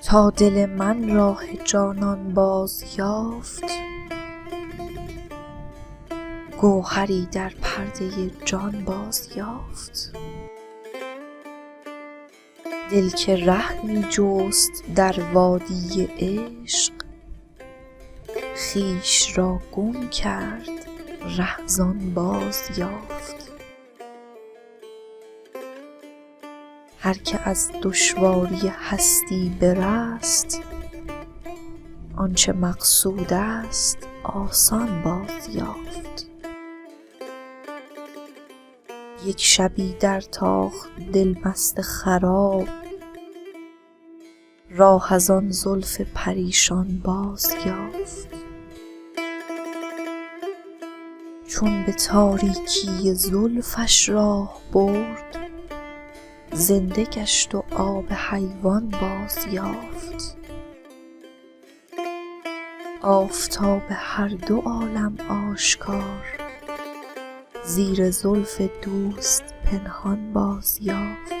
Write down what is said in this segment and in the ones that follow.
تا دل من راه جانان باز یافت، گوهری در پرده جان باز یافت. دل که ره می جست در وادی عشق، خویش را گم کرد ره زان باز یافت. هر که از دشواری هستی برست، آنچه مقصود است آسان باز یافت. یک شبی در تاخت دل مست خراب، راه از آن زلف پریشان باز یافت. چون به تاریکی زلفش راه برد، زنده گشت و آب حیوان باز یافت. آفتاب هر دو عالم آشکار، زیر زلف دوست پنهان باز یافت.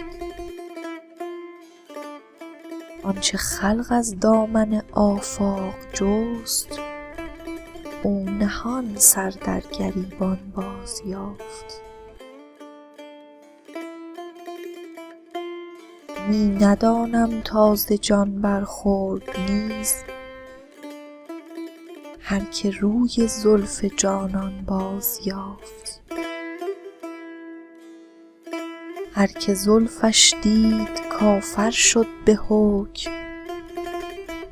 آنچه خلق از دامن آفاق جست، او نهان سر در گریبان باز یافت. می ندانم تا ز جان برخورد نیز، هر که روی زلف جانان باز یافت. هر که زلفش دید کافر شد به حکم،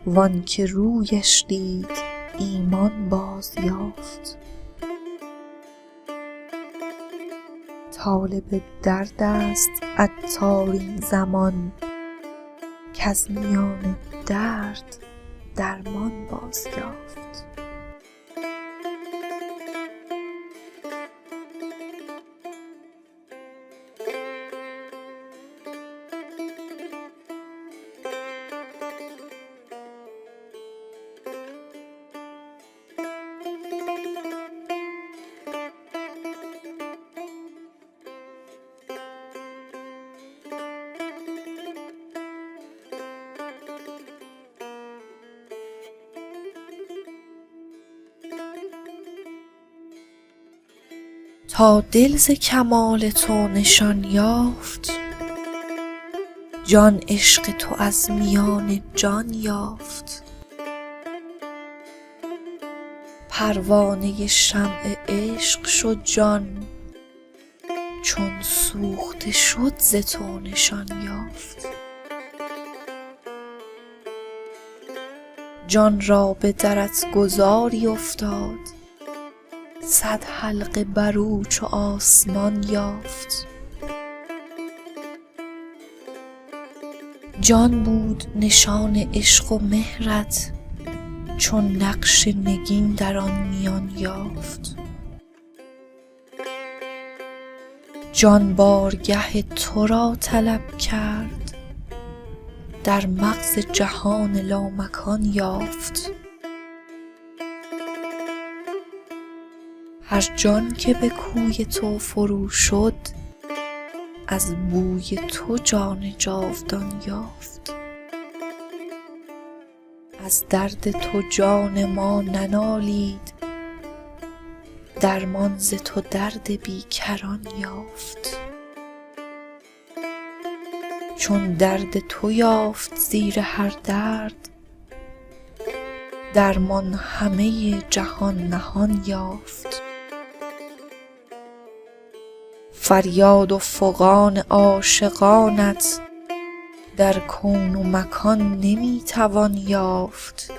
وان که رویش دید ایمان باز یافت. طالب درد است عطار این زمان، کز میان درد درمان باز یافت. تا دل ز کمال تو نشان یافت، جان عشق تو از میان جان یافت. پروانه شمع عشق شد جان، چون سوخته شد ز تو نشان یافت. جان را به درت گذاری افتاد، صد حلقه بر او چو آسمان یافت. جان بود نشان عشق و مهرت، چون نقش نگین در آن میان یافت. جان بارگه تو را طلب کرد، در مغز جهان لامکان یافت. هر جان که به کوی تو فرو شد، از بوی تو جان جاودان یافت. از درد تو جان ما ننالید، درمان ز تو درد بیکران یافت. چون درد تو یافت زیر هر درد، درمان همه جهان نهان یافت. فریاد و فغان عاشقانت، در کون و مکان نمی توان یافت.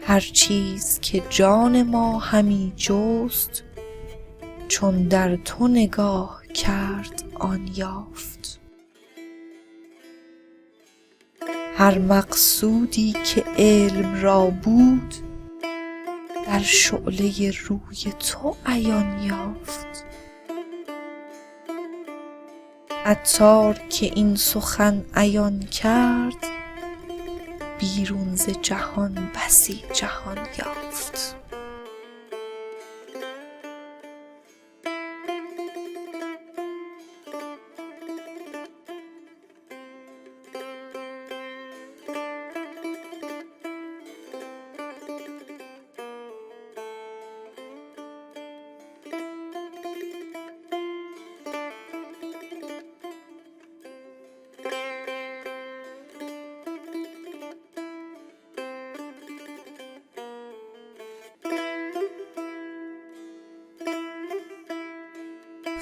هر چیز که جان ما همی جست، چون در تو نگاه کرد آن یافت. هر مقصودی که علم را بود، در شعله روی تو عیان یافت. عطار که این سخن عیان کرد، بیرون ز جهان بسی جهان یافت.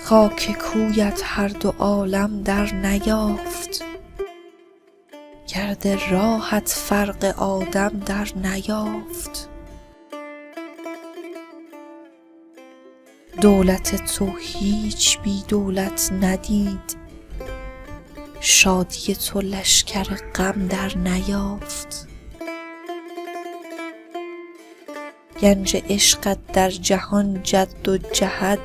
خاک کویت هر دو عالم در نیافت، گرد راهت فرق آدم در نیافت. دولت تو هیچ بی دولت ندید، شادی تو لشکر غم در نیافت. گنج عشقت در جهان جد و جهد،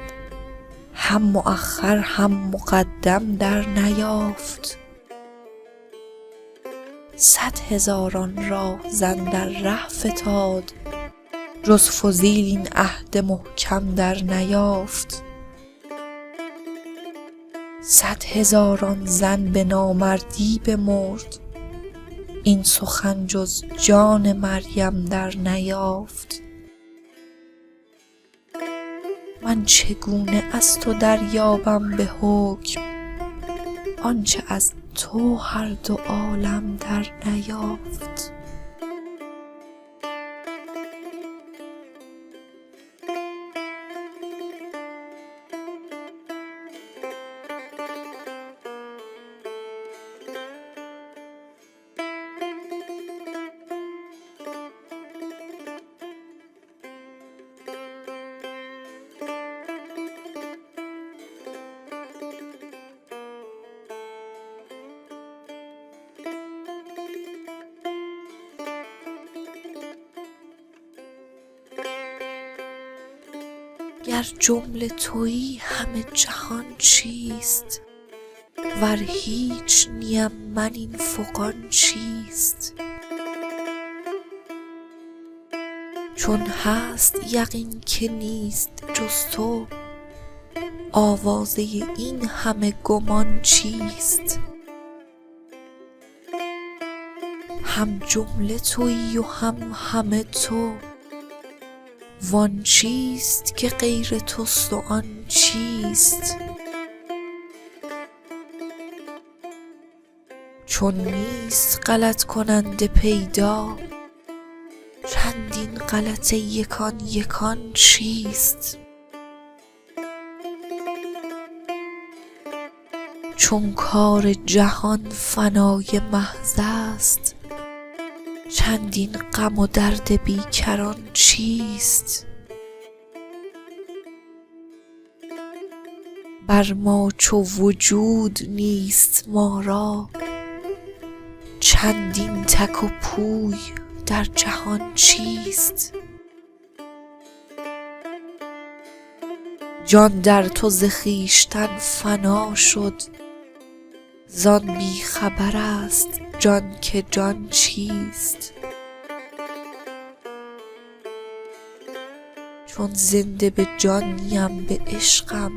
هم مؤخر هم مقدم در نیافت. 100,000 راهزن در ره فتاد، جز فضیل این عهد محکم در نیافت. 100,000 زن به نامردی بمرد، این سخن جز جان مریم در نیافت. من چگونه از تو دریابم به حکم، آنچه از تو هر دو عالم در نیافت. گر جمله تویی همه جهان چیست، ور هیچ نیم من این فغان چیست. چون هست یقین که نیست جز تو، آوازه این همه گمان چیست. هم جمله تویی و هم همه تو، وان چیست که غیر توست و آن چیست. چون نیست غلط کننده پیدا، چندین غلط یکان یکان چیست. چون کار جهان فنای محض است، چندین غم و درد بیکران چیست. بر ما چو وجود نیست ما را، چندین تک و پوی در جهان چیست. جان در تو ز خویشتن فنا شد، زان بی خبر است جان که جان چیست. چون زنده به جان نیم به عشقم،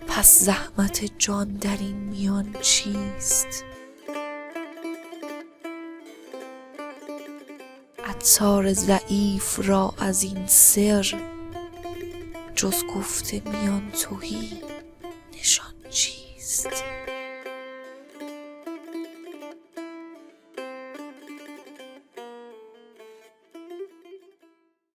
پس زحمت جان در این میان چیست. عطار ضعیف را از این سر، جز گفت میان تهی نشان چیست.